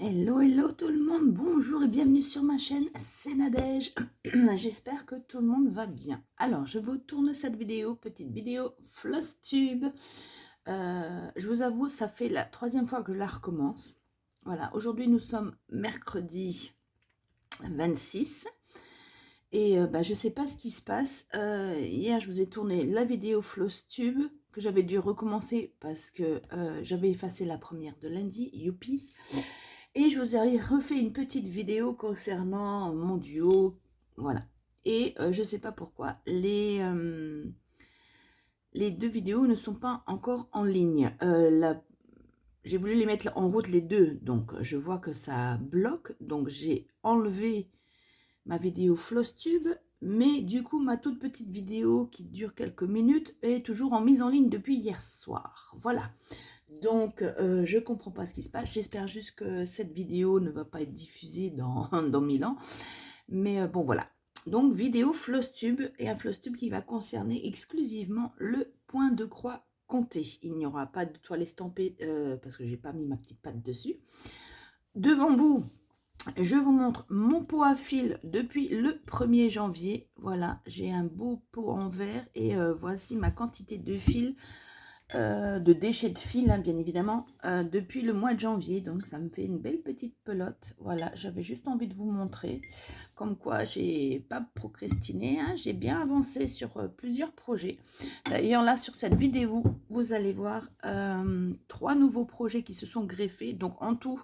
Hello, hello tout le monde, bonjour et bienvenue sur ma chaîne, c'est Nadège. J'espère que tout le monde va bien. Alors, je vous tourne cette vidéo, petite vidéo Flosstube. Je vous avoue, ça fait la troisième fois que je la recommence. Voilà, aujourd'hui nous sommes mercredi 26. Et je ne sais pas ce qui se passe. Hier, je vous ai tourné la vidéo Flosstube que j'avais dû recommencer parce que j'avais effacé la première de lundi, youpi. Et je vous ai refait une petite vidéo concernant mon duo, voilà. Et je ne sais pas pourquoi, les deux vidéos ne sont pas encore en ligne. J'ai voulu les mettre en route les deux, donc je vois que ça bloque. Donc j'ai enlevé ma vidéo Flosstube, mais du coup ma toute petite vidéo qui dure quelques minutes est toujours en mise en ligne depuis hier soir. Voilà. Donc, je ne comprends pas ce qui se passe. J'espère juste que cette vidéo ne va pas être diffusée dans, dans 1000 ans. Mais bon, voilà. Donc, vidéo Flosstube et un Flosstube qui va concerner exclusivement le point de croix compté. Il n'y aura pas de toile estampée parce que je n'ai pas mis ma petite patte dessus. Devant vous, je vous montre mon pot à fil depuis le 1er janvier. Voilà, j'ai un beau pot en verre et voici ma quantité de fil. De déchets de fil, hein, bien évidemment, depuis le mois de janvier. Donc, ça me fait une belle petite pelote. Voilà, j'avais juste envie de vous montrer. Comme quoi, j'ai pas procrastiné. Hein, j'ai bien avancé sur plusieurs projets. D'ailleurs, là, sur cette vidéo, vous allez voir 3 nouveaux projets qui se sont greffés. Donc, en tout,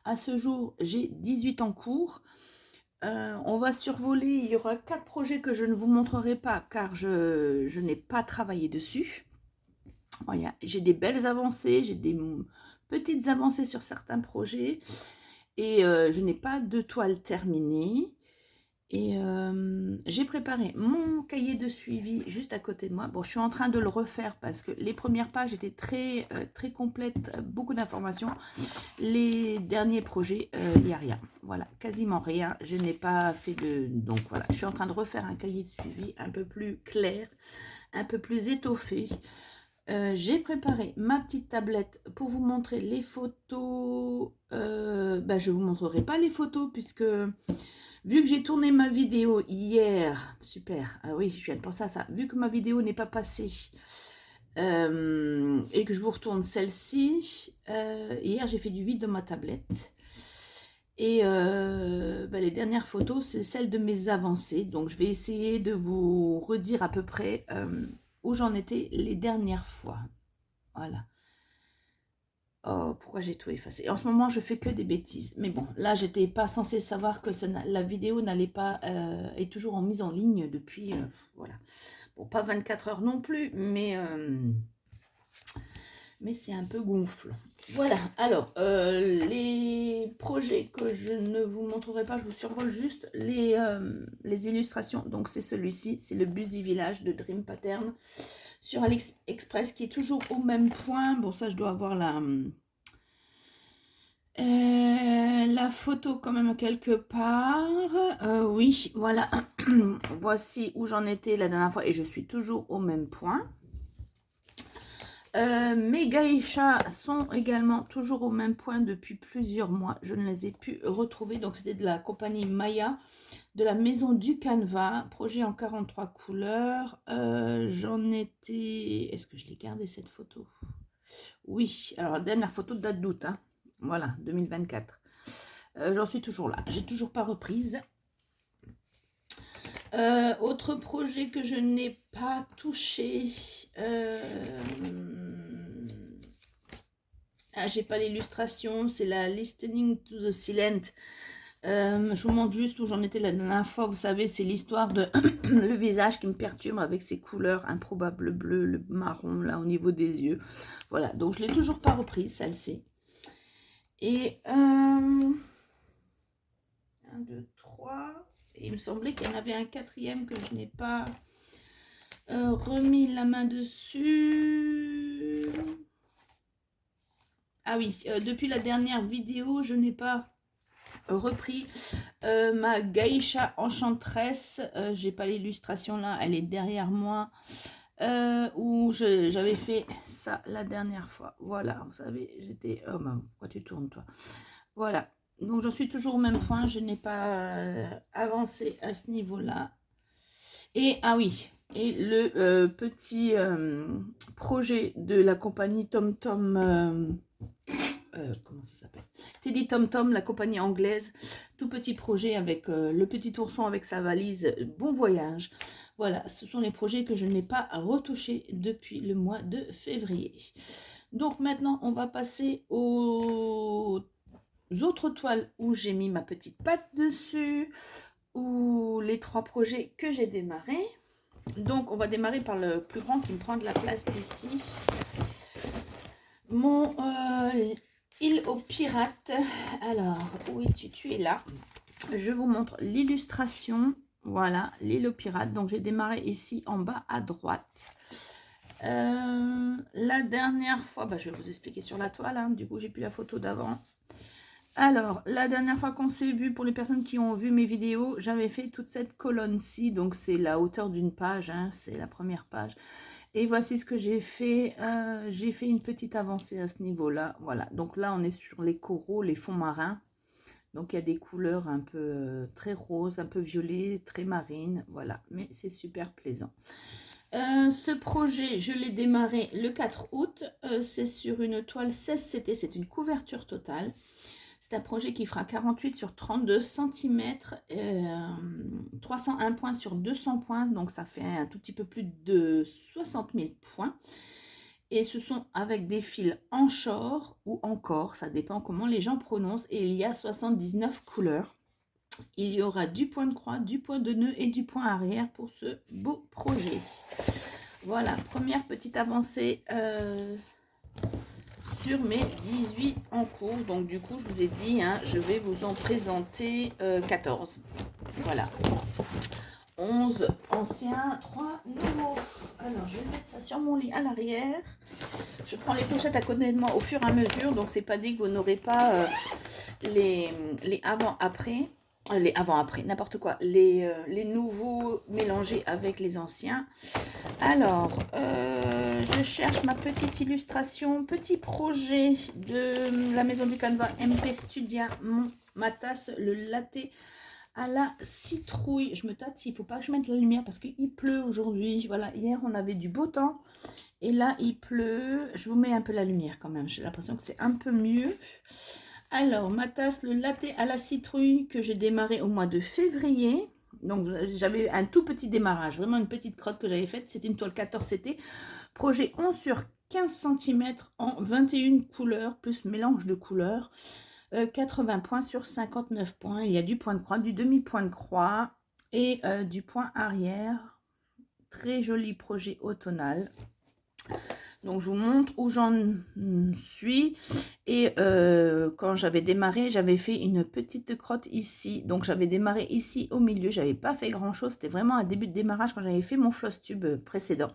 à ce jour, j'ai 18 en cours. On va survoler. Il y aura 4 projets que je ne vous montrerai pas car je n'ai pas travaillé dessus. Voilà, j'ai des belles avancées, j'ai des petites avancées sur certains projets et je n'ai pas de toile terminée. Et j'ai préparé mon cahier de suivi juste à côté de moi. Bon, je suis en train de le refaire parce que les premières pages étaient très complètes, beaucoup d'informations. Les derniers projets, il n'y a rien. Voilà, quasiment rien. Je n'ai pas fait de... Donc voilà, je suis en train de refaire un cahier de suivi un peu plus clair, un peu plus étoffé. J'ai préparé ma petite tablette pour vous montrer les photos. Je ne vous montrerai pas les photos puisque vu que j'ai tourné ma vidéo hier, super, ah oui, je viens de penser à ça, vu que ma vidéo n'est pas passée et que je vous retourne celle-ci, hier j'ai fait du vide dans ma tablette. Et les dernières photos, c'est celles de mes avancées. Donc, je vais essayer de vous redire à peu près où j'en étais les dernières fois. Voilà. Oh, pourquoi j'ai tout effacé? En ce moment, je fais que des bêtises. Mais bon, là, j'étais pas censée savoir que la vidéo n'allait pas... est toujours en mise en ligne depuis... voilà. Bon, pas 24 heures non plus, mais c'est un peu gonflant. Voilà, alors, les projets que je ne vous montrerai pas, je vous survole juste les illustrations. Donc, c'est celui-ci, c'est le Busy Village de Dream Pattern sur AliExpress qui est toujours au même point. Bon, ça, je dois avoir la photo quand même quelque part. Oui, voilà. Voici où j'en étais la dernière fois et je suis toujours au même point. Mes geishas sont également toujours au même point depuis plusieurs mois. Je ne les ai pu retrouver. Donc, c'était de la compagnie Maya, de la maison du Canva, projet en 43 couleurs. J'en étais... Est-ce que je l'ai gardé cette photo? Oui. Alors, la dernière photo date d'août. Hein. Voilà, 2024. J'en suis toujours là. J'ai toujours pas reprise. Autre projet que je n'ai pas touché... j'ai pas l'illustration, c'est la Listening to the Silent. Je vous montre juste où j'en étais la dernière fois. Vous savez, c'est l'histoire de le visage qui me perturbe avec ses couleurs improbables, le bleu, le marron, là, au niveau des yeux. Voilà, donc je l'ai toujours pas reprise, celle-ci. Et 1, 2, 3. Et il me semblait qu'il y en avait un 4e que je n'ai pas remis la main dessus. Ah oui, depuis la dernière vidéo, je n'ai pas repris ma geisha enchanteresse. J'ai pas l'illustration là, elle est derrière moi. Où j'avais fait ça la dernière fois. Voilà, vous savez, j'étais... Oh, pourquoi tu tournes, toi? Voilà. Donc, j'en suis toujours au même point. Je n'ai pas avancé à ce niveau-là. Et, ah oui, et le petit projet de la compagnie TomTom, comment ça s'appelle? Teddy TomTom, la compagnie anglaise. Tout petit projet avec le petit ourson avec sa valise. Bon voyage. Voilà, ce sont les projets que je n'ai pas retouchés depuis le mois de février. Donc maintenant, on va passer aux autres toiles où j'ai mis ma petite patte dessus, ou les 3 projets que j'ai démarrés. Donc, on va démarrer par le plus grand qui me prend de la place ici. Mon île aux pirates. Alors, où es-tu? Tu es là. Je vous montre l'illustration. Voilà, l'île aux pirates. Donc, j'ai démarré ici en bas à droite. La dernière fois, je vais vous expliquer sur la toile. Hein, du coup, j'ai plus la photo d'avant. Alors, la dernière fois qu'on s'est vu, pour les personnes qui ont vu mes vidéos, j'avais fait toute cette colonne-ci. Donc, c'est la hauteur d'une page. Hein, c'est la première page. Et voici ce que j'ai fait. J'ai fait une petite avancée à ce niveau-là. Voilà. Donc là, on est sur les coraux, les fonds marins. Donc, il y a des couleurs un peu très roses, un peu violet, très marines. Voilà. Mais c'est super plaisant. Ce projet, je l'ai démarré le 4 août. C'est sur une toile 16 CT. C'est une couverture totale. C'est un projet qui fera 48 sur 32 cm, 301 points sur 200 points, donc ça fait un tout petit peu plus de 60 000 points. Et ce sont avec des fils Anchor ou encore, ça dépend comment les gens prononcent, et il y a 79 couleurs. Il y aura du point de croix, du point de nœud et du point arrière pour ce beau projet. Voilà, première petite avancée sur mes 18 en cours. Donc du coup, je vous ai dit, hein, je vais vous en présenter 14. Voilà. 11 anciens, 3 nouveaux. Alors, je vais mettre ça sur mon lit à l'arrière. Je prends les pochettes à côté de moi au fur et à mesure. Donc, c'est pas dit que vous n'aurez pas les avant-après. Les avant-après, n'importe quoi. Les nouveaux mélangés avec les anciens. Alors, je cherche ma petite illustration, petit projet de la maison du Canva MP Studia, ma tasse, le latte à la citrouille. Je me tâte s'il ne faut pas que je mette la lumière parce qu'il pleut aujourd'hui. Voilà, hier on avait du beau temps et là il pleut. Je vous mets un peu la lumière quand même, j'ai l'impression que c'est un peu mieux. Alors, ma tasse, le latte à la citrouille que j'ai démarré au mois de février. Donc, j'avais un tout petit démarrage, vraiment une petite crotte que j'avais faite. C'était une toile 14 CT. Projet 11 sur 15 cm en 21 couleurs, plus mélange de couleurs. 80 points sur 59 points. Il y a du point de croix, du demi-point de croix et du point arrière. Très joli projet automnal. Donc, je vous montre où j'en suis. Et quand j'avais démarré, j'avais fait une petite crotte ici. Donc, j'avais démarré ici au milieu. Je n'avais pas fait grand-chose. C'était vraiment un début de démarrage quand j'avais fait mon floss tube précédent.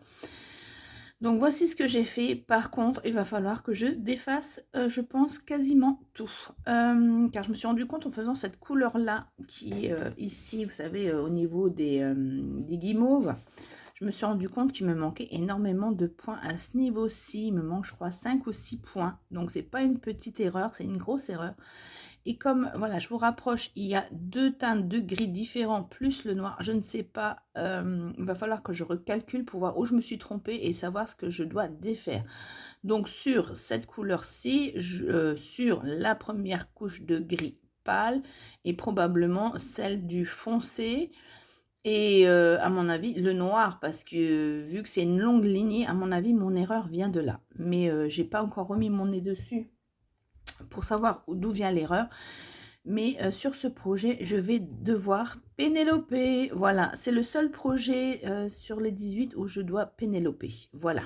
Donc, voici ce que j'ai fait. Par contre, il va falloir que je défasse, je pense, quasiment tout. Car je me suis rendu compte en faisant cette couleur-là, qui est ici, vous savez, au niveau des guimauves. Je me suis rendu compte qu'il me manquait énormément de points à ce niveau-ci. Il me manque, je crois, 5 ou 6 points. Donc, c'est pas une petite erreur, c'est une grosse erreur. Et comme, voilà, je vous rapproche, il y a 2 teintes de gris différents, plus le noir. Je ne sais pas, il va falloir que je recalcule pour voir où je me suis trompée et savoir ce que je dois défaire. Donc, sur cette couleur-ci, sur la première couche de gris pâle et probablement celle du foncé, et à mon avis, le noir, parce que vu que c'est une longue lignée, à mon avis, mon erreur vient de là. Mais j'ai pas encore remis mon nez dessus pour savoir d'où vient l'erreur. Mais sur ce projet, je vais devoir pénéloper. Voilà, c'est le seul projet sur les 18 où je dois pénéloper. Voilà.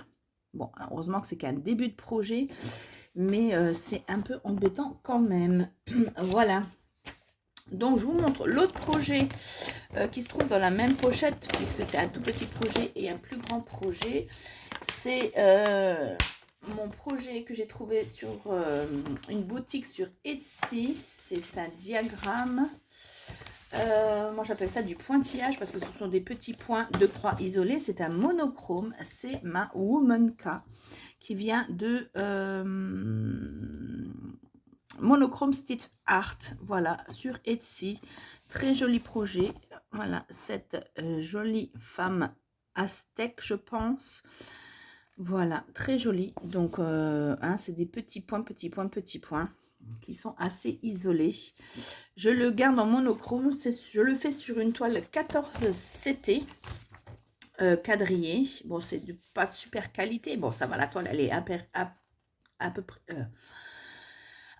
Bon, heureusement que c'est qu'un début de projet, mais c'est un peu embêtant quand même. Voilà. Donc, je vous montre l'autre projet qui se trouve dans la même pochette, puisque c'est un tout petit projet et un plus grand projet. C'est mon projet que j'ai trouvé sur une boutique sur Etsy. C'est un diagramme. Moi, j'appelle ça du pointillage parce que ce sont des petits points de croix isolés. C'est un monochrome. C'est ma Womanka qui vient de Monochrome Stitch Art, voilà, sur Etsy. Très joli projet. Voilà, cette jolie femme aztèque, je pense. Voilà, très jolie. Donc, hein, c'est des petits points, qui sont assez isolés. Je le garde en monochrome. Je le fais sur une toile 14 CT. Quadrillé. Bon, c'est pas de super qualité. Bon, ça va, la toile, elle est à peu près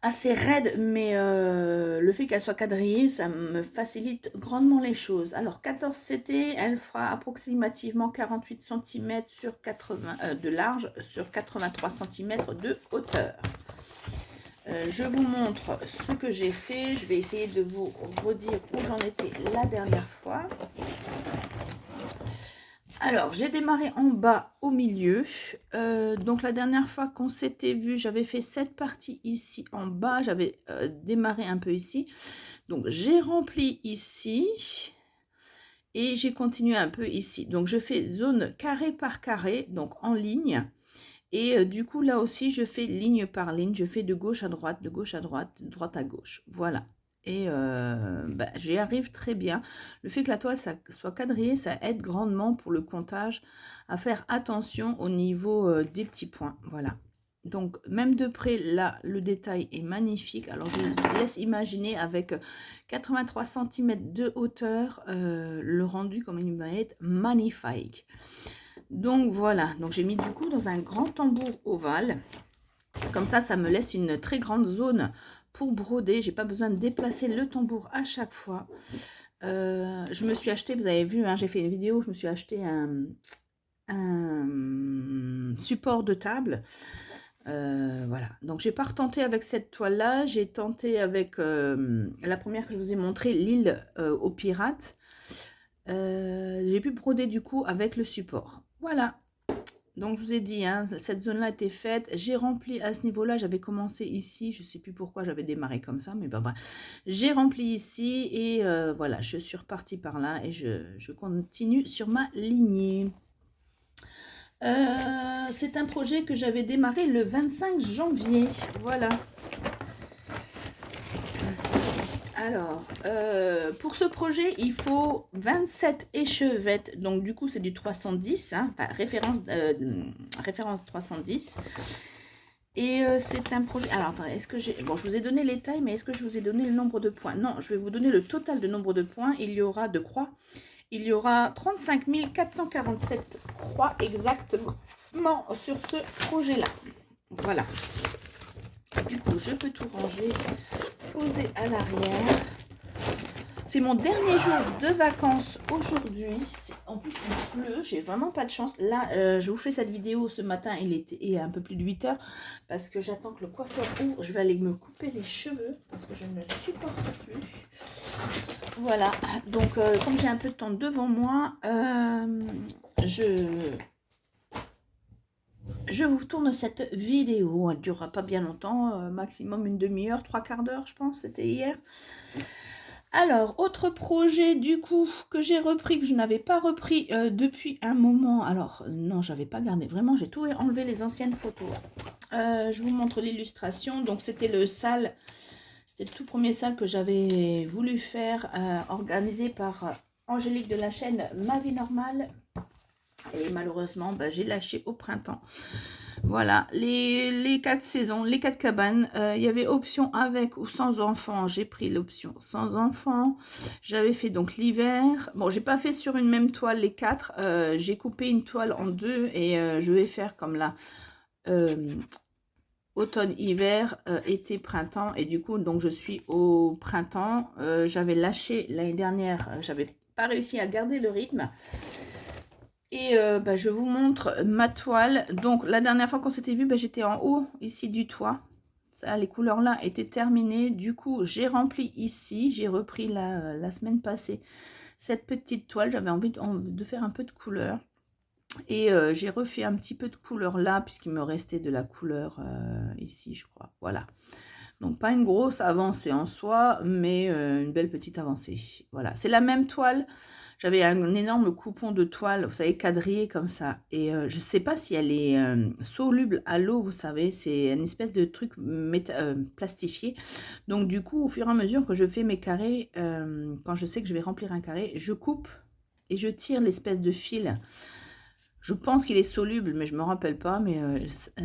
assez raide, mais le fait qu'elle soit quadrillée, ça me facilite grandement les choses. Alors, 14 CT, elle fera approximativement 48 cm sur 80, de large sur 83 cm de hauteur. Je vous montre ce que j'ai fait. Je vais essayer de vous redire où j'en étais la dernière fois. Alors, j'ai démarré en bas au milieu. Donc, la dernière fois qu'on s'était vu, j'avais fait cette partie ici en bas. J'avais démarré un peu ici. Donc, j'ai rempli ici. Et j'ai continué un peu ici. Donc, je fais zone carré par carré, donc en ligne. Et du coup, là aussi, je fais ligne par ligne. Je fais de gauche à droite, de gauche à droite, de droite à gauche. Voilà. Et j'y arrive très bien. Le fait que la toile soit quadrillée, ça aide grandement pour le comptage à faire attention au niveau des petits points. Voilà. Donc, même de près, là, le détail est magnifique. Alors, je vous laisse imaginer avec 83 cm de hauteur, le rendu comme il va être magnifique. Donc, voilà. Donc, j'ai mis du coup dans un grand tambour ovale. Comme ça me laisse une très grande zone pour broder. J'ai pas besoin de déplacer le tambour à chaque fois. Je me suis acheté, vous avez vu, hein, j'ai fait une vidéo, je me suis acheté un support de table. Voilà, donc j'ai pas retenté avec cette toile là, j'ai tenté avec la première que je vous ai montré, l'île aux pirates. J'ai pu broder du coup avec le support. Voilà. Donc, je vous ai dit, hein, cette zone-là était faite. J'ai rempli à ce niveau-là. J'avais commencé ici. Je ne sais plus pourquoi j'avais démarré comme ça. Mais ben, bref. J'ai rempli ici. Et voilà, je suis repartie par là. Et je continue sur ma lignée. C'est un projet que j'avais démarré le 25 janvier. Voilà. Alors, pour ce projet, il faut 27 échevettes. Donc, du coup, c'est du 310, hein, enfin, référence 310. Et c'est un projet... Alors, attendez, est-ce que j'ai... Bon, je vous ai donné les tailles, mais est-ce que je vous ai donné le nombre de points? Non, je vais vous donner le total de nombre de points. Il y aura de croix. Il y aura 35 447 croix exactement sur ce projet-là. Voilà. Du coup, je peux tout ranger, poser à l'arrière. C'est mon dernier jour de vacances aujourd'hui. En plus, il pleut. J'ai vraiment pas de chance. Là, je vous fais cette vidéo ce matin. Il est un peu plus de 8 h parce que j'attends que le coiffeur ouvre. Je vais aller me couper les cheveux parce que je ne supporte plus. Voilà. Donc, comme j'ai un peu de temps devant moi, je vous tourne cette vidéo. Elle ne durera pas bien longtemps. Maximum une demi-heure, 3/4 d'heure, je pense. C'était hier. Alors, autre projet du coup que j'ai repris, que je n'avais pas repris depuis un moment. Alors, non, j'avais pas gardé. Vraiment, j'ai tout enlevé les anciennes photos. Je vous montre l'illustration. Donc, c'était le sale. C'était le tout premier sale que j'avais voulu faire, organisé par Angélique de la chaîne Ma Vie Normale. Et malheureusement, j'ai lâché au printemps. Voilà, les 4 saisons, les 4 cabanes. Il y avait option avec ou sans enfants. J'ai pris l'option sans enfants. J'avais fait donc l'hiver. Bon, j'ai pas fait sur une même toile les 4. J'ai coupé une toile en 2 et je vais faire comme là. Automne, hiver, été, printemps. Et du coup, donc je suis au printemps. J'avais lâché l'année dernière. J'avais pas réussi à garder le rythme. Et je vous montre ma toile. Donc, la dernière fois qu'on s'était vu, j'étais en haut, ici, du toit. Ça, les couleurs là étaient terminées. Du coup, j'ai rempli ici. J'ai repris la semaine passée cette petite toile. J'avais envie de faire un peu de couleur. Et j'ai refait un petit peu de couleur là, puisqu'il me restait de la couleur ici, je crois. Voilà. Donc pas une grosse avancée en soi, mais une belle petite avancée. Voilà, c'est la même toile. J'avais un énorme coupon de toile, vous savez, quadrillé comme ça. Et je ne sais pas si elle est soluble à l'eau, vous savez, c'est une espèce de truc plastifié. Donc du coup, au fur et à mesure que je fais mes carrés, quand je sais que je vais remplir un carré, je coupe et je tire l'espèce de fil. Je pense qu'il est soluble, mais je ne me rappelle pas. Mais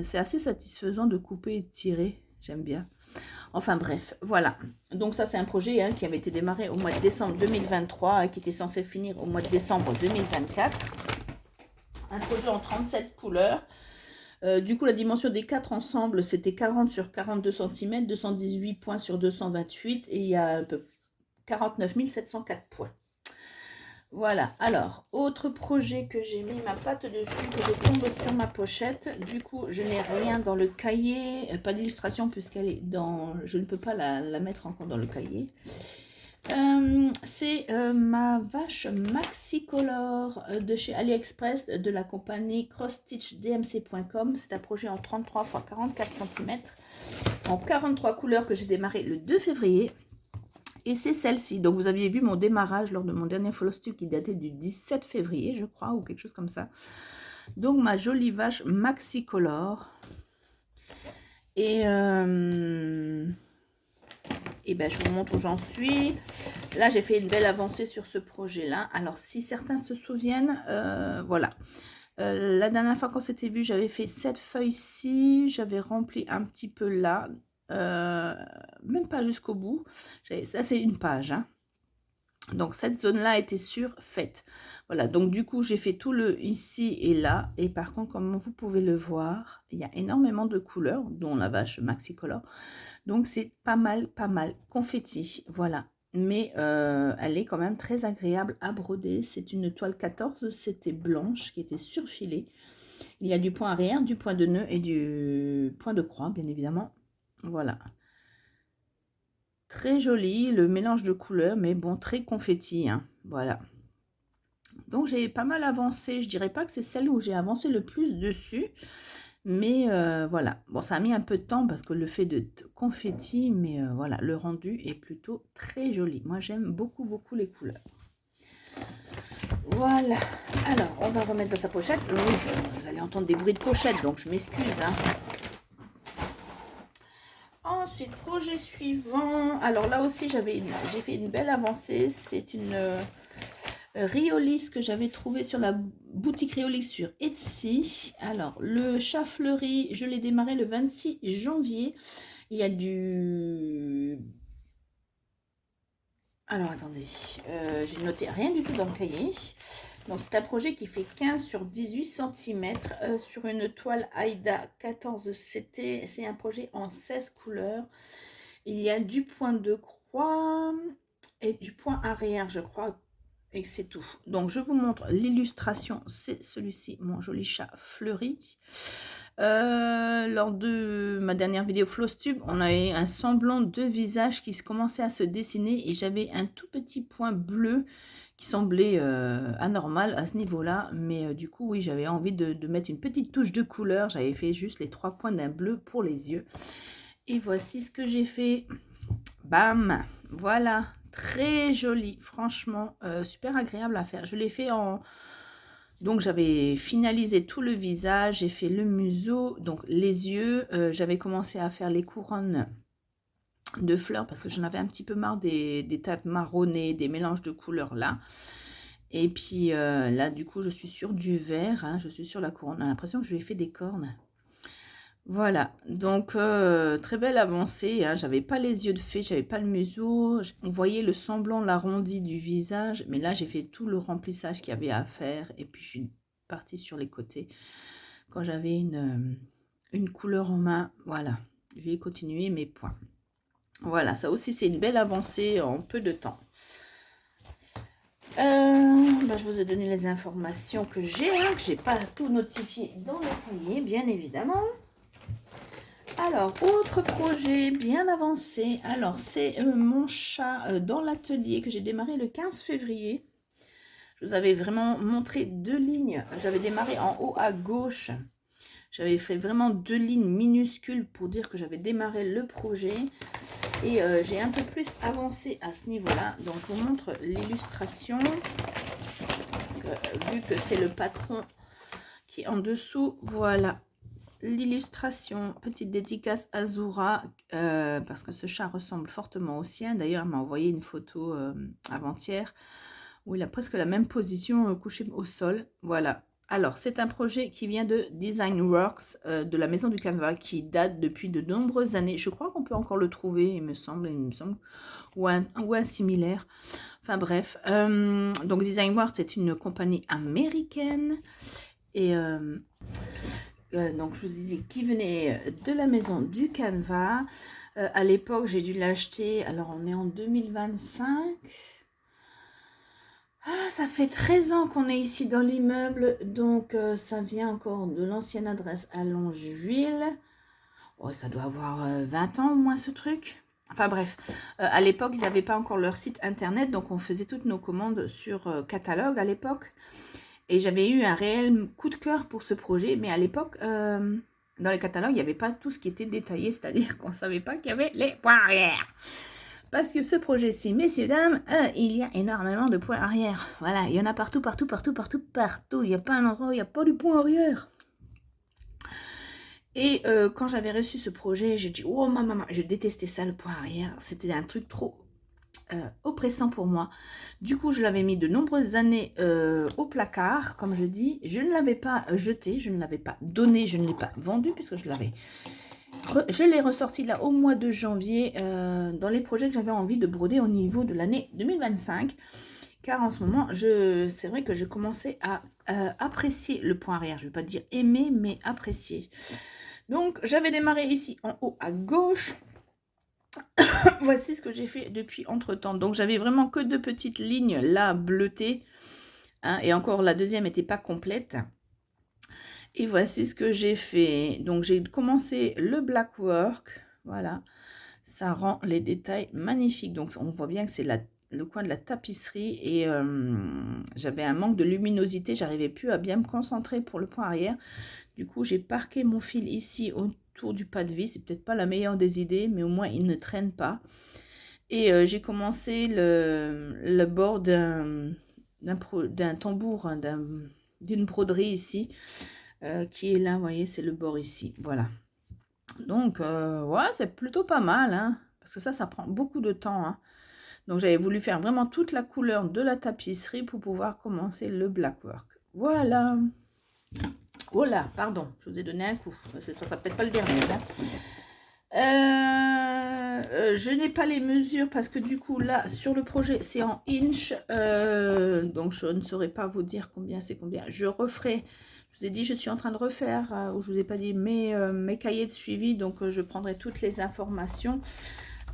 c'est assez satisfaisant de couper et de tirer. J'aime bien. Enfin bref, voilà. Donc ça, c'est un projet qui avait été démarré au mois de décembre 2023, qui était censé finir au mois de décembre 2024. Un projet en 37 couleurs. Du coup, la dimension des 4 ensembles, c'était 40 sur 42 cm, 218 points sur 228, et il y a 49 704 points. Voilà, alors, autre projet que j'ai mis ma patte dessus, que je tombe sur ma pochette. Du coup, je n'ai rien dans le cahier, pas d'illustration puisqu'elle est dans... Je ne peux pas la mettre encore dans le cahier. C'est ma vache Maxicolor de chez AliExpress, de la compagnie crossstitchdmc.com. C'est un projet en 33 x 44 cm, en 43 couleurs, que j'ai démarré le 2 février. Et c'est celle-ci. Donc, vous aviez vu mon démarrage lors de mon dernier Flosstube qui datait du 17 février, je crois, ou quelque chose comme ça. Donc, ma jolie vache Maxicolor. Et ben, je vous montre où j'en suis. Là, j'ai fait une belle avancée sur ce projet-là. Alors, si certains se souviennent, voilà. La dernière fois qu'on s'était vu, j'avais fait cette feuille-ci. J'avais rempli un petit peu là. Même pas jusqu'au bout. Ça, c'est une page. Hein. Donc, cette zone-là était surfaite. Voilà. Donc, du coup, j'ai fait tout le ici et là. Et par contre, comme vous pouvez le voir, il y a énormément de couleurs, dont la vache Maxicolor. Donc, c'est pas mal confetti. Voilà. Mais elle est quand même très agréable à broder. C'est une toile 14. C'était blanche qui était surfilée. Il y a du point arrière, du point de nœud et du point de croix, bien évidemment. Voilà. Très joli, le mélange de couleurs, mais bon, très confetti. Hein. Voilà. Donc, j'ai pas mal avancé. Je dirais pas que c'est celle où j'ai avancé le plus dessus. Mais voilà. Bon, ça a mis un peu de temps parce que le fait de confetti, mais voilà, le rendu est plutôt très joli. Moi, j'aime beaucoup les couleurs. Voilà. Alors, on va remettre dans sa pochette. Oui, vous allez entendre des bruits de pochette, donc je m'excuse. Hein. Ensuite, projet suivant. Alors là aussi, j'ai fait une belle avancée. C'est une Riolis que j'avais trouvé sur la boutique Riolis sur Etsy. Alors, le chat fleuri, je l'ai démarré le 26 janvier. Il y a du... Alors, attendez. J'ai noté rien du tout dans le cahier. Donc, c'est un projet qui fait 15 sur 18 cm sur une toile Aida 14 CT. C'est un projet en 16 couleurs. Il y a du point de croix et du point arrière, je crois, et c'est tout. Donc, je vous montre l'illustration. C'est celui-ci, mon joli chat fleuri. Lors de ma dernière vidéo Flosstube, on avait un semblant de visage qui commençait à se dessiner et j'avais un tout petit point bleu qui semblait anormal à ce niveau-là. Mais du coup, oui, j'avais envie de mettre une petite touche de couleur. J'avais fait juste les 3 points d'un bleu pour les yeux. Et voici ce que j'ai fait. Bam! Voilà, très joli. Franchement, super agréable à faire. Je l'ai fait en... Donc, j'avais finalisé tout le visage. J'ai fait le museau, donc les yeux. J'avais commencé à faire les couronnes de fleurs parce que j'en avais un petit peu marre des teintes marronnées, des mélanges de couleurs là. Et puis là, du coup, je suis sur du vert. Hein, je suis sur la couronne. On a l'impression que je lui ai fait des cornes. Voilà, donc très belle avancée, hein. J'avais pas les yeux de fée, j'avais pas le museau, on voyait le semblant, l'arrondi du visage, mais là j'ai fait tout le remplissage qu'il y avait à faire, et puis je suis partie sur les côtés quand j'avais une couleur en main. Voilà, je vais continuer mes points. Voilà, ça aussi c'est une belle avancée en peu de temps. Je vous ai donné les informations que j'ai, hein, que j'ai pas tout notifié dans le cahier, bien évidemment. Alors, autre projet bien avancé. Alors, c'est mon chat dans l'atelier que j'ai démarré le 15 février. Je vous avais vraiment montré 2 lignes. J'avais démarré en haut à gauche. J'avais fait vraiment 2 lignes minuscules pour dire que j'avais démarré le projet. Et j'ai un peu plus avancé à ce niveau-là. Donc, je vous montre l'illustration. Parce que vu que c'est le patron qui est en dessous, voilà. L'illustration, petite dédicace à Zura, parce que ce chat ressemble fortement au sien. D'ailleurs, elle m'a envoyé une photo avant-hier où il a presque la même position couché au sol. Voilà. Alors, c'est un projet qui vient de Designworks, de la maison du Canva, qui date depuis de nombreuses années. Je crois qu'on peut encore le trouver, il me semble, ou un similaire. Enfin bref. Donc, Designworks est une compagnie américaine. Et donc, je vous disais qui venait de la maison du Canva. À l'époque, j'ai dû l'acheter. Alors, on est en 2025. Ah, ça fait 13 ans qu'on est ici dans l'immeuble. Donc, ça vient encore de l'ancienne adresse à Longeville. Oh, ça doit avoir 20 ans au moins ce truc. Enfin bref, à l'époque, ils n'avaient pas encore leur site internet. Donc, on faisait toutes nos commandes sur catalogue à l'époque. Et j'avais eu un réel coup de cœur pour ce projet, mais à l'époque, dans les catalogues, il n'y avait pas tout ce qui était détaillé, c'est-à-dire qu'on ne savait pas qu'il y avait les points arrière. Parce que ce projet-ci, messieurs, dames, il y a énormément de points arrière. Voilà, il y en a partout, partout, partout, partout, partout. Il n'y a pas un endroit où il n'y a pas de point arrière. Et quand j'avais reçu ce projet, j'ai dit, oh maman, je détestais ça, le point arrière. C'était un truc trop oppressant pour moi. Du coup, je l'avais mis de nombreuses années au placard, comme je dis. Je ne l'avais pas jeté, je ne l'avais pas donné, je ne l'ai pas vendu puisque je l'ai ressorti là au mois de janvier dans les projets que j'avais envie de broder au niveau de l'année 2025. Car en ce moment, c'est vrai que je commençais à apprécier le point arrière. Je ne vais pas dire aimer, mais apprécier. Donc, j'avais démarré ici en haut à gauche. Voici ce que j'ai fait depuis entre-temps. Donc, j'avais vraiment que 2 petites lignes là, bleutées. Hein, et encore, la deuxième n'était pas complète. Et voici ce que j'ai fait. Donc, j'ai commencé le black work. Voilà. Ça rend les détails magnifiques. Donc, on voit bien que c'est le coin de la tapisserie. Et j'avais un manque de luminosité. J'arrivais plus à bien me concentrer pour le point arrière. Du coup, j'ai parqué mon fil ici autour du pas de vis. C'est peut-être pas la meilleure des idées, mais au moins, il ne traîne pas. Et j'ai commencé le bord d'un tambour, hein, d'une broderie ici, qui est là, vous voyez, c'est le bord ici. Voilà. Donc, ouais, c'est plutôt pas mal, hein, parce que ça prend beaucoup de temps. Hein. Donc, j'avais voulu faire vraiment toute la couleur de la tapisserie pour pouvoir commencer le black work. Voilà. Oh là, pardon, je vous ai donné un coup. Ça sera peut-être pas le dernier. Hein. Je n'ai pas les mesures parce que du coup, là, sur le projet, c'est en inch. Donc, je ne saurais pas vous dire combien c'est combien. Je referai... Je vous ai dit, je suis en train de refaire, ou je vous ai pas dit, mes cahiers de suivi. Donc, je prendrai toutes les informations.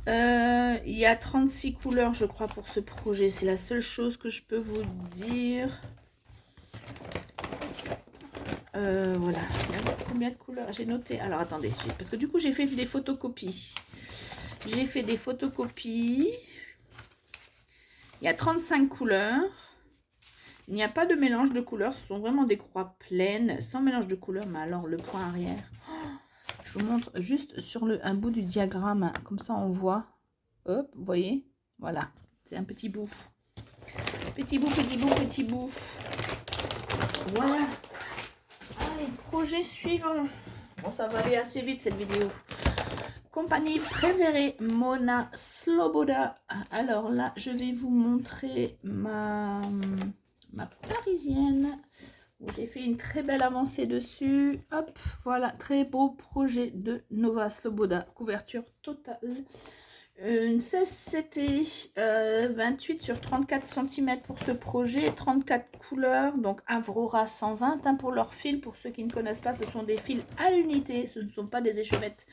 Il y a 36 couleurs, je crois, pour ce projet. C'est la seule chose que je peux vous dire. Voilà. Combien de couleurs j'ai noté? Alors, attendez. Parce que du coup, j'ai fait des photocopies. J'ai fait des photocopies. Il y a 35 couleurs. Il n'y a pas de mélange de couleurs. Ce sont vraiment des croix pleines, sans mélange de couleurs. Mais alors, le point arrière... Je vous montre juste sur un bout du diagramme. Comme ça, on voit. Hop, vous voyez? Voilà. C'est un petit bout. Petit bout, petit bout, petit bout. Voilà. Allez, projet suivant. Bon, ça va aller assez vite, cette vidéo. Compagnie préférée, Mona Sloboda. Alors là, je vais vous montrer ma parisienne. J'ai fait une très belle avancée dessus. Hop, voilà, très beau projet de Nova Sloboda. Couverture totale. Une 16CT 28 sur 34 cm pour ce projet. 34 couleurs, donc Avrora 120 hein, pour leur fil. Pour ceux qui ne connaissent pas, ce sont des fils à l'unité. Ce ne sont pas des échevettes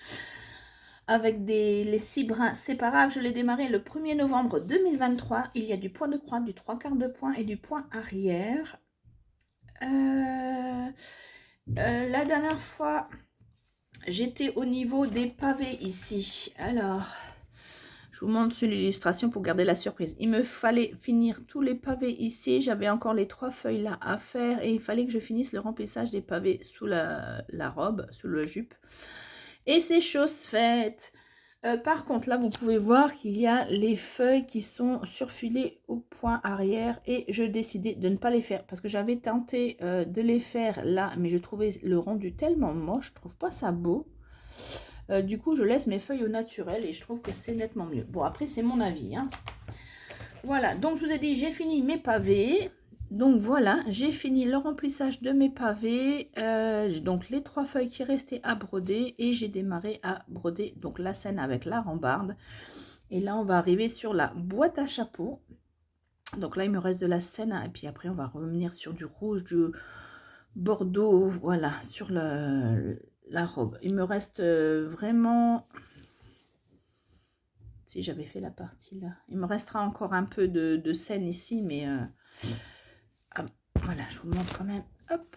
avec les 6 brins séparables. Je l'ai démarré le 1er novembre 2023. Il y a du point de croix, du 3/4 de point et du point arrière. La dernière fois, j'étais au niveau des pavés ici. Alors, je Je vous montre sur l'illustration pour garder la surprise. Il me fallait finir tous les pavés ici. J'avais encore les 3 feuilles là à faire. Et il fallait que je finisse le remplissage des pavés sous la robe, sous la jupe. Et c'est chose faite. Par contre, là, vous pouvez voir qu'il y a les feuilles qui sont surfilées au point arrière. Et je décidais de ne pas les faire. Parce que j'avais tenté de les faire là. Mais je trouvais le rendu tellement moche. Je trouve pas ça beau. Du coup, je laisse mes feuilles au naturel. Et je trouve que c'est nettement mieux. Bon, après, c'est mon avis. Hein. Voilà. Donc, je vous ai dit, j'ai fini mes pavés. Donc voilà, j'ai fini le remplissage de mes pavés, donc les 3 feuilles qui restaient à broder et j'ai démarré à broder donc la scène avec la rambarde. Et là on va arriver sur la boîte à chapeau. Donc là il me reste de la scène et puis après on va revenir sur du rouge, du bordeaux, voilà, sur la robe. Il me reste vraiment, si j'avais fait la partie là, il me restera encore un peu de scène ici, mais... voilà, je vous montre quand même. Hop.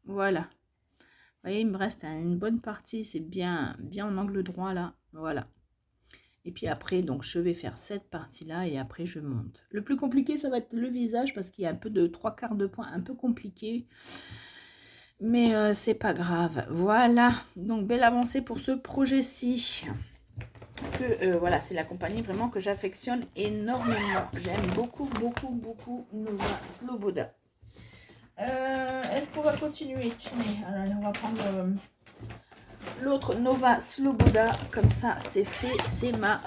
Voilà. Vous voyez, il me reste une bonne partie. C'est bien en angle droit là. Voilà. Et puis après, donc je vais faire cette partie-là et après je monte. Le plus compliqué, ça va être le visage parce qu'il y a un peu de 3/4 de point, un peu compliqué. Mais c'est pas grave. Voilà. Donc, belle avancée pour ce projet-ci. Voilà, c'est la compagnie vraiment que j'affectionne énormément. J'aime beaucoup Nova Sloboda. Est-ce qu'on va continuer? Allez, on va prendre l'autre Nova Sloboda. Comme ça, c'est fait. C'est ma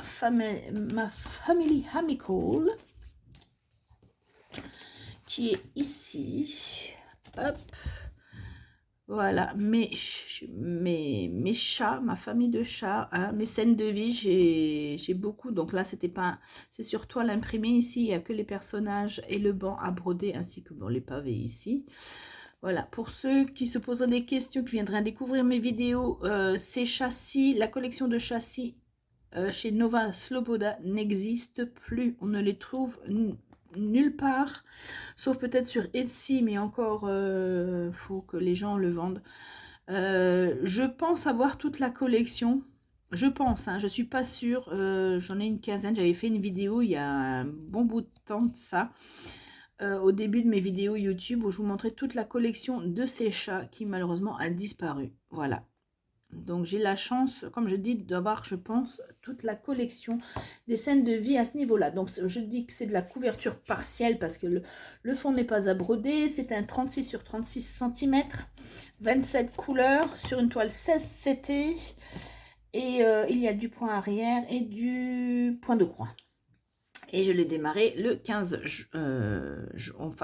Family Amical qui est ici. Hop. Voilà, mes chats, ma famille de chats, hein, mes scènes de vie, j'ai beaucoup. Donc là, c'est sur toile imprimé ici. Il n'y a que les personnages et le banc à broder, ainsi que bon, les pavés ici. Voilà, pour ceux qui se posent des questions, qui viendraient découvrir mes vidéos, ces châssis, la collection de châssis chez Nova Sloboda n'existe plus. On ne les trouve nulle part, sauf peut-être sur Etsy, mais encore faut que les gens le vendent. Je pense avoir toute la collection, je pense, hein, je suis pas sûre. J'en ai une quinzaine. J'avais fait une vidéo il y a un bon bout de temps de ça, au début de mes vidéos YouTube, où je vous montrais toute la collection de ces chats qui malheureusement a disparu. Voilà. Donc j'ai la chance, comme je dis, d'avoir, je pense, toute la collection des scènes de vie à ce niveau-là. Donc je dis que c'est de la couverture partielle parce que le fond n'est pas à broder. C'est un 36 sur 36 cm, 27 couleurs sur une toile 16 CT. Et il y a du point arrière et du point de croix. Et je l'ai démarré le 15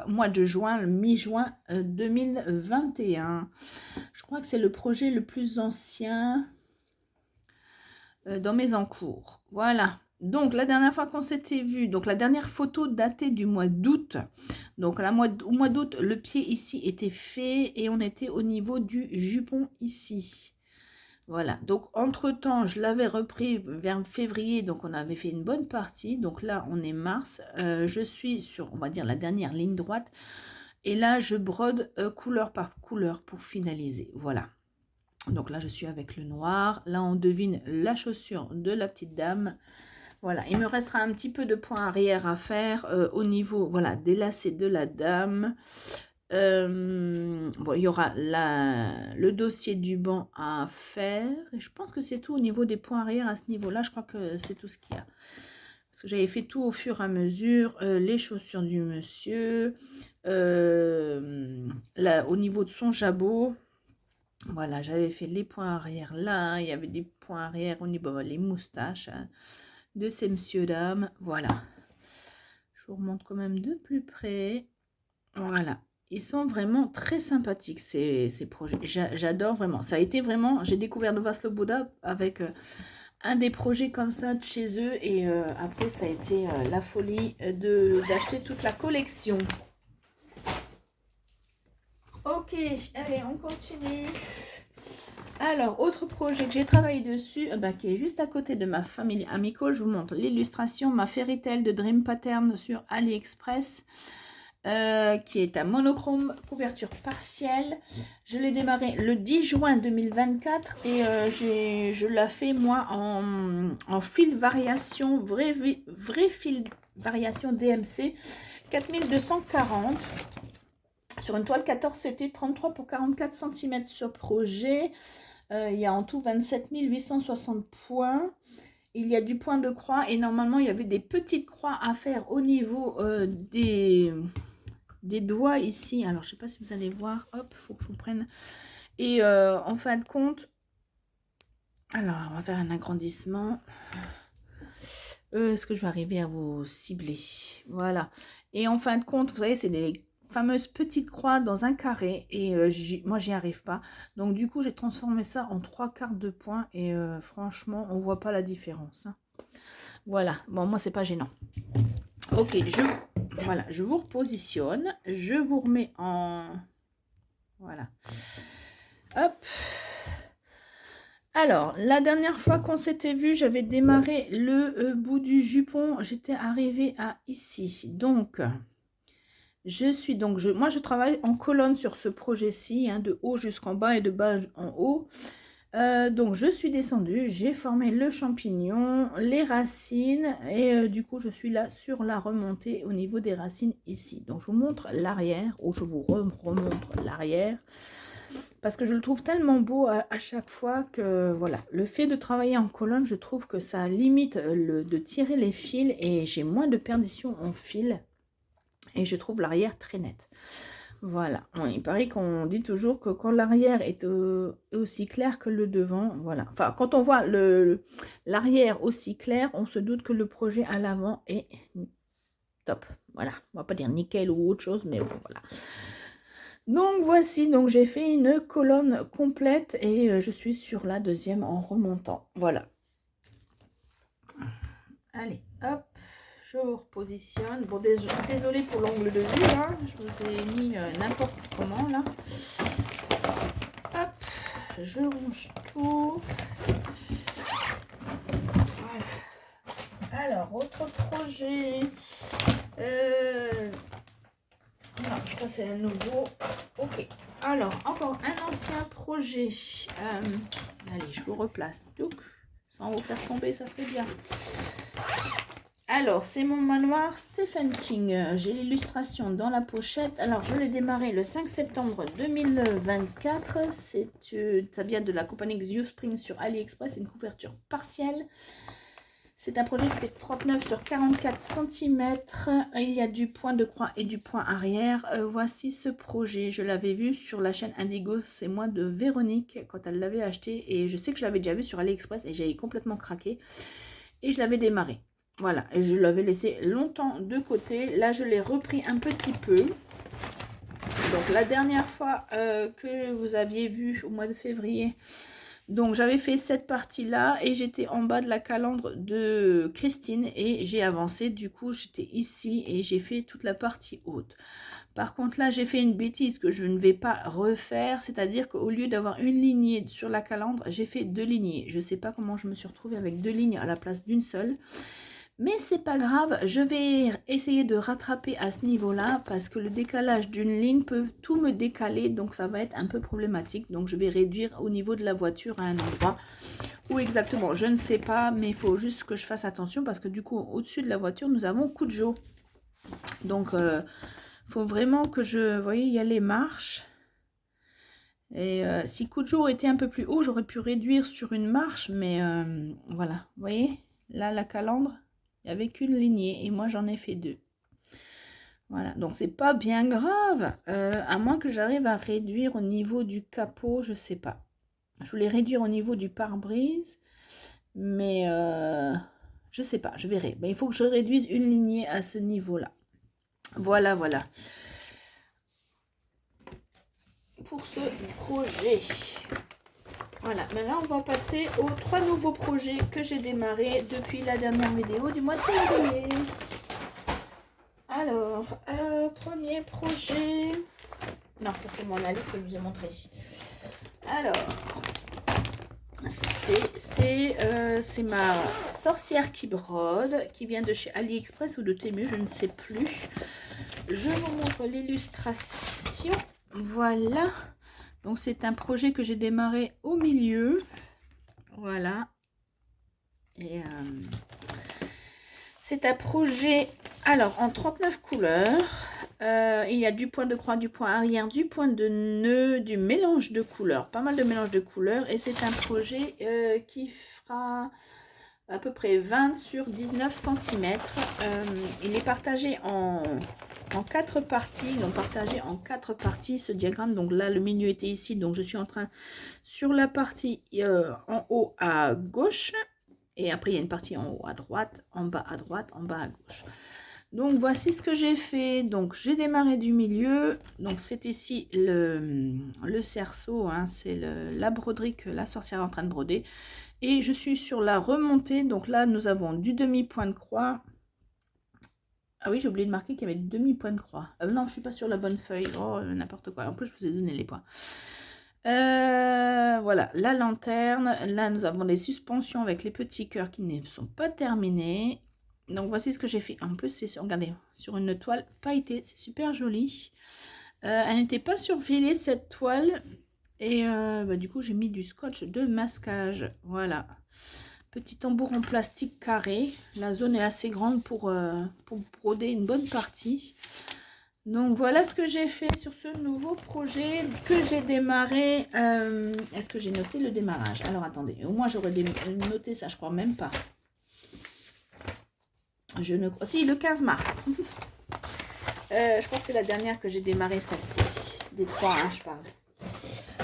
mois de juin, le mi-juin 2021. Je crois que c'est le projet le plus ancien dans mes encours. Voilà. Donc, la dernière fois qu'on s'était vu, donc la dernière photo datée du mois d'août. Donc, au mois d'août, le pied ici était fait et on était au niveau du jupon ici. Voilà, donc entre-temps, je l'avais repris vers février, donc on avait fait une bonne partie. Donc là, on est mars. Je suis sur, on va dire, la dernière ligne droite. Et là, je brode couleur par couleur pour finaliser. Voilà. Donc là, je suis avec le noir. Là, on devine la chaussure de la petite dame. Voilà, il me restera un petit peu de point arrière à faire au niveau, voilà, des lacets de la dame. Bon, il y aura le dossier du banc à faire et je pense que c'est tout au niveau des points arrière à ce niveau là. Je crois que c'est tout ce qu'il y a parce que j'avais fait tout au fur et à mesure. Les chaussures du monsieur, là, au niveau de son jabot, voilà, j'avais fait les points arrière là. Il y avait des points arrière au niveau les moustaches, hein, de ces monsieur dames. Voilà, je vous remonte quand même de plus près. Voilà. Ils sont vraiment très sympathiques, ces projets. J'adore vraiment. Ça a été vraiment... J'ai découvert Nova Sloboda avec un des projets comme ça de chez eux. Et après, ça a été la folie d'acheter toute la collection. Ok, allez, on continue. Alors, autre projet que j'ai travaillé dessus, qui est juste à côté de ma famille Amical. Je vous montre l'illustration. Ma Fairy Tale de Dream Pattern sur AliExpress. qui est un monochrome couverture partielle. Je l'ai démarré le 10 juin 2024 et je l'ai fait moi en fil variation, vrai fil variation DMC 4240 sur une toile 14 CT 33 pour 44 cm sur projet. Il y a en tout 27 860 points. Il y a du point de croix et normalement il y avait des petites croix à faire au niveau des doigts ici. Alors je sais pas si vous allez voir, hop, il faut que je vous prenne. Et en fin de compte, alors on va faire un agrandissement. Est-ce que je vais arriver à vous cibler? Voilà. Et en fin de compte, vous savez, c'est des fameuses petites croix dans un carré et moi j'y arrive pas, donc du coup j'ai transformé ça en 3/4 de point et franchement on voit pas la différence, hein. Voilà, bon moi c'est pas gênant. Ok, voilà, je vous repositionne, je vous remets en voilà, hop. Alors la dernière fois qu'on s'était vu, j'avais démarré le bout du jupon, j'étais arrivée à ici, donc moi je travaille en colonne sur ce projet-ci, hein, de haut jusqu'en bas et de bas en haut. Donc je suis descendue, j'ai formé le champignon, les racines et du coup je suis là sur la remontée au niveau des racines ici. Donc je vous montre l'arrière, ou je vous remontre l'arrière, parce que je le trouve tellement beau à chaque fois que voilà, le fait de travailler en colonne, je trouve que ça limite de tirer les fils et j'ai moins de perdition en fil. Et je trouve l'arrière très nette. Voilà. Il paraît qu'on dit toujours que quand l'arrière est aussi clair que le devant, voilà. Enfin, quand on voit l'arrière aussi clair, on se doute que le projet à l'avant est top. Voilà. On va pas dire nickel ou autre chose, mais bon, voilà. Donc voici, donc j'ai fait une colonne complète et je suis sur la deuxième en remontant. Voilà. Allez, hop. Je vous repositionne. Bon, désolé pour l'angle de vue, là. Je vous ai mis n'importe comment, là. Hop, je range tout. Voilà. Alors, autre projet. Non, ça c'est un nouveau. Ok. Alors, encore un ancien projet. Allez, je vous replace. Donc, sans vous faire tomber, ça serait bien. Alors, c'est mon manoir Stephen King. J'ai l'illustration dans la pochette. Alors, je l'ai démarré le 5 septembre 2024. Ça vient de la compagnie Xiospring sur AliExpress. C'est une couverture partielle. C'est un projet qui fait 39 sur 44 cm. Il y a du point de croix et du point arrière. Voici ce projet. Je l'avais vu sur la chaîne Indigo. C'est moi de Véronique quand elle l'avait acheté. Et je sais que je l'avais déjà vu sur AliExpress et j'avais complètement craqué. Et je l'avais démarré. Voilà, et je l'avais laissé longtemps de côté. Là, je l'ai repris un petit peu. Donc, la dernière fois que vous aviez vu au mois de février, donc j'avais fait cette partie-là et j'étais en bas de la calandre de Christine et j'ai avancé. Du coup, j'étais ici et j'ai fait toute la partie haute. Par contre, là, j'ai fait une bêtise que je ne vais pas refaire. C'est-à-dire qu'au lieu d'avoir une lignée sur la calandre, j'ai fait 2 lignées. Je ne sais pas comment je me suis retrouvée avec 2 lignes à la place d'une seule. Mais c'est pas grave, je vais essayer de rattraper à ce niveau-là parce que le décalage d'une ligne peut tout me décaler, donc ça va être un peu problématique. Donc je vais réduire au niveau de la voiture à un endroit où exactement, je ne sais pas, mais il faut juste que je fasse attention parce que du coup, au-dessus de la voiture, nous avons Cujo. Donc, il faut vraiment que vous voyez, il y a les marches. Et si Cujo était un peu plus haut, j'aurais pu réduire sur une marche, mais voilà, vous voyez, là, la calandre. Il n'y avait qu'une lignée et moi j'en ai fait 2. Voilà, donc c'est pas bien grave, à moins que j'arrive à réduire au niveau du capot, je sais pas. Je voulais réduire au niveau du pare-brise, mais je sais pas, je verrai. Ben, il faut que je réduise une lignée à ce niveau-là. Voilà, voilà. Pour ce projet. Voilà, maintenant on va passer aux 3 nouveaux projets que j'ai démarrés depuis la dernière vidéo du mois de février. Alors, premier projet. Non, ça c'est mon Alice que je vous ai montré. Alors, c'est ma sorcière qui brode, qui vient de chez AliExpress ou de Temu, je ne sais plus. je vous montre l'illustration. Voilà. Donc, c'est un projet que j'ai démarré au milieu. Voilà. Et c'est un projet, alors, en 39 couleurs. Il y a du point de croix, du point arrière, du point de nœud, du mélange de couleurs. Pas mal de mélange de couleurs. Et c'est un projet qui fera à peu près 20 sur 19 cm. Il est partagé en 4 parties. Donc partagé en 4 parties ce diagramme. Donc là le milieu était ici. Donc je suis en train sur la partie en haut à gauche. Et après il y a une partie en haut à droite, en bas à droite, en bas à gauche. Donc voici ce que j'ai fait. Donc j'ai démarré du milieu. Donc c'est ici le cerceau. Hein, c'est la broderie que la sorcière est en train de broder. Et je suis sur la remontée. Donc là, nous avons du demi-point de croix. Ah oui, j'ai oublié de marquer qu'il y avait du demi-point de croix. Non, je ne suis pas sur la bonne feuille. Oh, n'importe quoi. En plus, je vous ai donné les points. Voilà, la lanterne. Là, nous avons des suspensions avec les petits cœurs qui ne sont pas terminés. Donc, voici ce que j'ai fait. En plus, c'est, regardez, sur une toile pailletée. C'est super joli. Elle n'était pas surfilée, cette toile. Et du coup, j'ai mis du scotch de masquage. Voilà. Petit tambour en plastique carré. La zone est assez grande pour broder une bonne partie. Donc, voilà ce que j'ai fait sur ce nouveau projet que j'ai démarré. Est-ce que j'ai noté le démarrage? Alors, attendez. Au moins, j'aurais noté ça. Je crois même pas. Je ne crois... Si, le 15 mars. Je crois que c'est la dernière que j'ai démarré, celle-ci. Des 3, hein, je parle.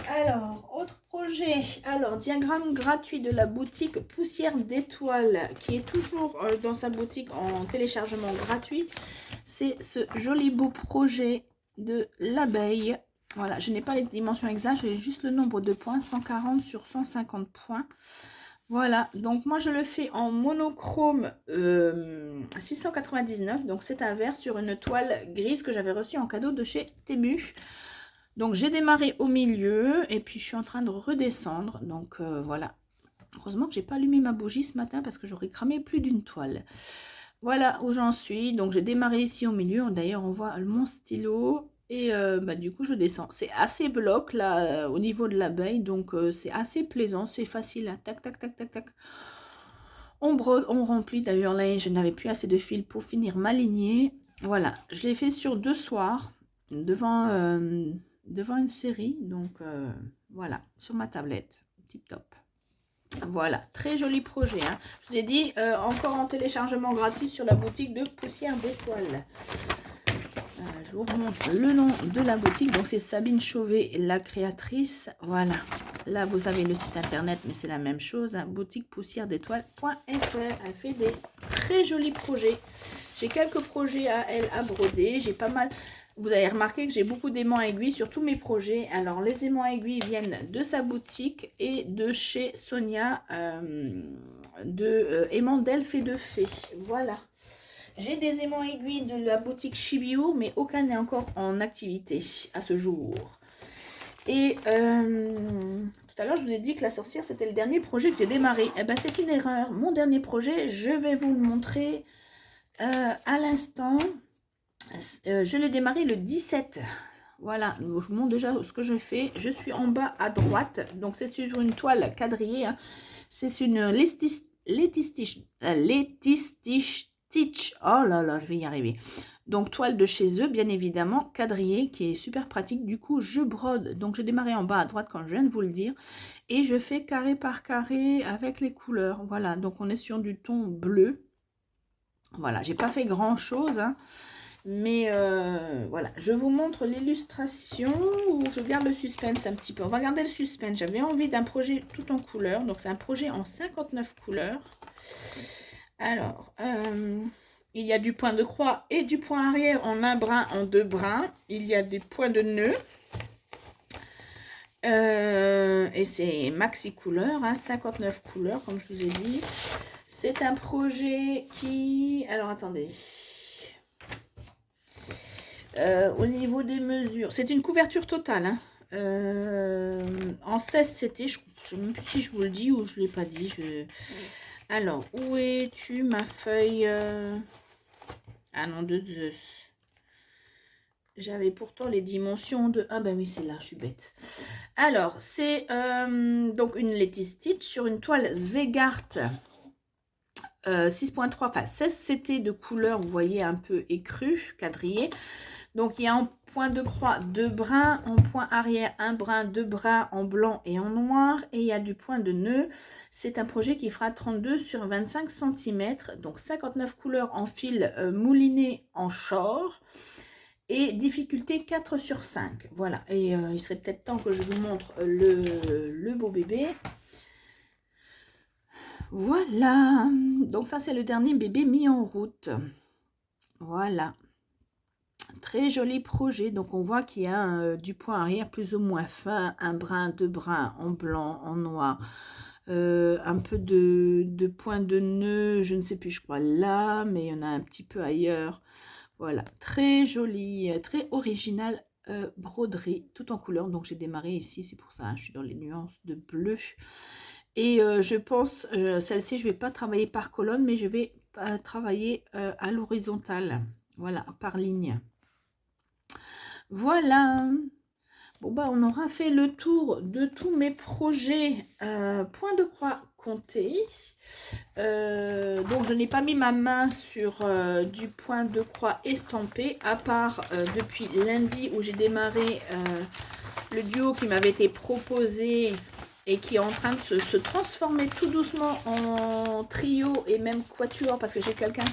Alors, autre projet. Alors, diagramme gratuit de la boutique Poussière d'étoiles, qui est toujours dans sa boutique en téléchargement gratuit. C'est ce joli beau projet de l'abeille. Voilà, je n'ai pas les dimensions exactes, j'ai juste le nombre de points, 140 sur 150 points. Voilà, donc moi je le fais en monochrome 699, donc c'est un vert sur une toile grise que j'avais reçue en cadeau de chez Temu. Donc j'ai démarré au milieu et puis je suis en train de redescendre. Donc voilà. Heureusement que j'ai pas allumé ma bougie ce matin parce que j'aurais cramé plus d'une toile. Voilà où j'en suis. Donc j'ai démarré ici au milieu. D'ailleurs on voit mon stylo. Et du coup je descends. C'est assez bloc là au niveau de l'abeille. Donc c'est assez plaisant. C'est facile. Hein. Tac, tac, tac, tac, tac. On brode, on remplit. D'ailleurs là je n'avais plus assez de fil pour finir ma lignée. Voilà. Je l'ai fait sur 2 soirs. Devant une série, donc voilà, sur ma tablette, tip top. Voilà, très joli projet. Hein. Je vous ai dit, encore en téléchargement gratuit sur la boutique de Poussière d'étoiles. Je vous remonte le nom de la boutique. Donc c'est Sabine Chauvet, la créatrice. Voilà, là vous avez le site internet, mais c'est la même chose. Hein. Boutique poussière d'étoiles.fr. Elle fait des très jolis projets. J'ai quelques projets à elle à broder. J'ai pas mal... Vous avez remarqué que j'ai beaucoup d'aimants aiguilles sur tous mes projets. Alors, les aimants aiguilles viennent de sa boutique et de chez Sonia, aimants d'elfes et de fées. Voilà. J'ai des aimants aiguilles de la boutique Chibiou, mais aucun n'est encore en activité à ce jour. Et tout à l'heure, je vous ai dit que la sorcière, c'était le dernier projet que j'ai démarré. Eh ben, c'est une erreur. Mon dernier projet, je vais vous le montrer à l'instant. Je l'ai démarré le 17. Voilà, je vous montre déjà ce que je fais. Je suis en bas à droite. Donc, c'est sur une toile quadrillée. Hein. C'est une Letistich. Oh là là, je vais y arriver. Donc, toile de chez eux, bien évidemment, quadrillée, qui est super pratique. Du coup, je brode. Donc, j'ai démarré en bas à droite, comme je viens de vous le dire. Et je fais carré par carré avec les couleurs. Voilà, donc on est sur du ton bleu. Voilà, j'ai pas fait grand-chose, hein. Mais voilà, je vous montre l'illustration où je garde le suspense un petit peu. On va garder le suspense. J'avais envie d'un projet tout en couleur. Donc, c'est un projet en 59 couleurs. Alors, il y a du point de croix et du point arrière en un brin, en 2 brins. Il y a des points de nœud. Et c'est maxi couleur, hein, 59 couleurs, comme je vous ai dit. C'est un projet qui... Alors, attendez... au niveau des mesures, c'est une couverture totale. Hein. En 16 c'était, je ne sais même plus si je vous le dis ou je ne l'ai pas dit. Alors, où es-tu ma feuille? Ah non, de Zeus. J'avais pourtant les dimensions de... Ah ben oui, c'est là, je suis bête. Alors, c'est donc une Letty Stitch sur une toile Zweigart 6.3, enfin 16 CT de couleur, vous voyez, un peu écru, quadrillé. Donc, il y a en point de croix 2 brins, en point arrière 1 brin, 2 brins en blanc et en noir. Et il y a du point de nœud. C'est un projet qui fera 32 sur 25 cm. Donc, 59 couleurs en fil mouliné en short. Et difficulté 4 sur 5. Voilà. Et il serait peut-être temps que je vous montre le beau bébé. Voilà. Donc, ça, c'est le dernier bébé mis en route. Voilà. Très joli projet. Donc, on voit qu'il y a du point arrière plus ou moins fin. Un brin, 2 brins en blanc, en noir. Un peu de point de nœud. Je ne sais plus, je crois là. Mais il y en a un petit peu ailleurs. Voilà, très joli, très original broderie, tout en couleur. Donc j'ai démarré ici, c'est pour ça, hein, je suis dans les nuances de bleu. Et je pense, celle-ci, je ne vais pas travailler par colonne, mais je vais travailler à l'horizontale. Voilà, par ligne. Voilà. Bon, bah, on aura fait le tour de tous mes projets point de croix compté. Donc je n'ai pas mis ma main sur du point de croix estampé, à part depuis lundi où j'ai démarré le duo qui m'avait été proposé et qui est en train de se transformer tout doucement en trio et même quatuor, parce que j'ai quelqu'un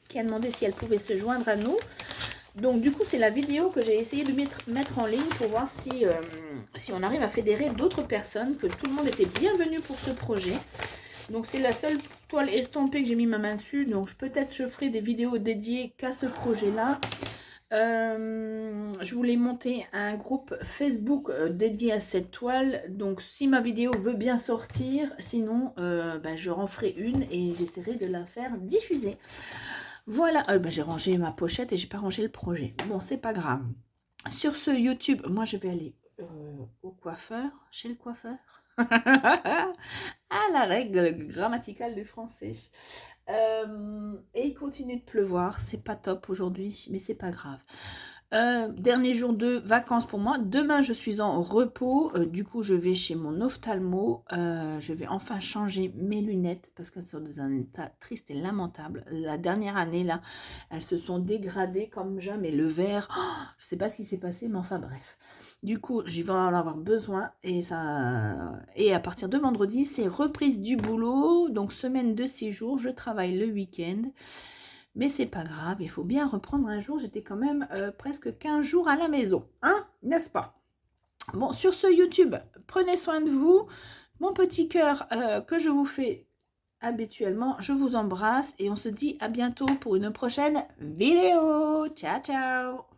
qui a demandé si elle pouvait se joindre à nous. Donc du coup, c'est la vidéo que j'ai essayé de mettre en ligne pour voir si on arrive à fédérer d'autres personnes, que tout le monde était bienvenu pour ce projet. Donc c'est la seule toile estampée que j'ai mis ma main dessus. Donc peut-être je ferai des vidéos dédiées qu'à ce projet-là. Je voulais monter un groupe Facebook dédié à cette toile. Donc si ma vidéo veut bien sortir, sinon je en ferai une et j'essaierai de la faire diffuser. Voilà, j'ai rangé ma pochette et j'ai pas rangé le projet. Bon, c'est pas grave. Sur ce YouTube, moi je vais aller au coiffeur, chez le coiffeur. À la règle grammaticale du français. Et il continue de pleuvoir, c'est pas top aujourd'hui, mais c'est pas grave. Dernier jour de vacances pour moi. Demain, je suis en repos. Du coup, je vais chez mon ophtalmo. Je vais enfin changer mes lunettes parce qu'elles sont dans un état triste et lamentable. La dernière année, là, elles se sont dégradées comme jamais. Le verre, je sais pas ce qui s'est passé, mais enfin bref. Du coup, j'y vais en avoir besoin. Et à partir de vendredi, c'est reprise du boulot. Donc, semaine de 6 jours. Je travaille le week-end. Mais c'est pas grave, il faut bien reprendre un jour. J'étais quand même presque 15 jours à la maison, hein, n'est-ce pas? Bon, sur ce YouTube, prenez soin de vous. Mon petit cœur que je vous fais habituellement, je vous embrasse et on se dit à bientôt pour une prochaine vidéo. Ciao, ciao!